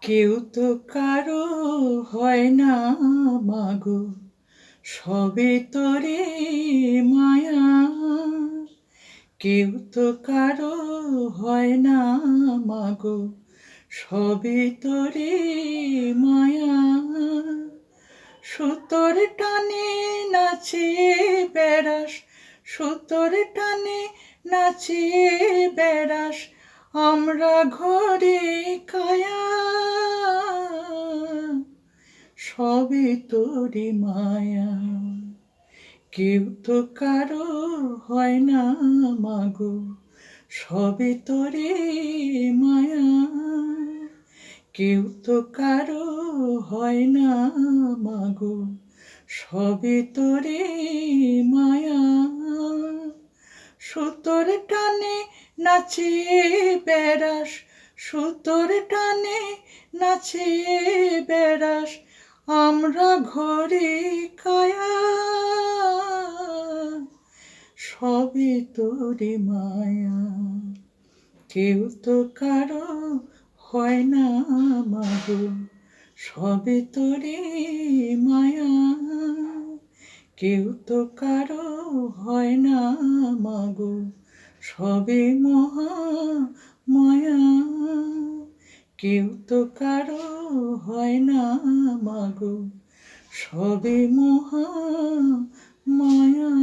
কেউ তো কারো হয় না মাগো, সবে তোরে মায়া। কেউ তো কারো হয় না মাগো, সবে তোরে মায়া। সুতোর টানে নাচে বেড়াস, সুতোর টানে নাচে বেড়াস, আমরা ঘরে কায়া। সবে তোরে মায়া। কেউ তো কারো হয় না মাগো, সবে তোরে মায়া। কেউ তো কারো হয় না মাগো, সবে তোরে মায়া। সুতোর টানে নাচে বেড়াস, সুতোর টানে নাচে বেড়াস, আমরা ঘরে কায়া। সবে তোরে মায়া। কেউ তো কারো হয় না মাগো, সবে তোরে মায়া। কেউ তো কারো হয় না মাগো, সবে মহা মায়া। কেউ তো কারো হয় না মাগো, সবে মহা মায়া।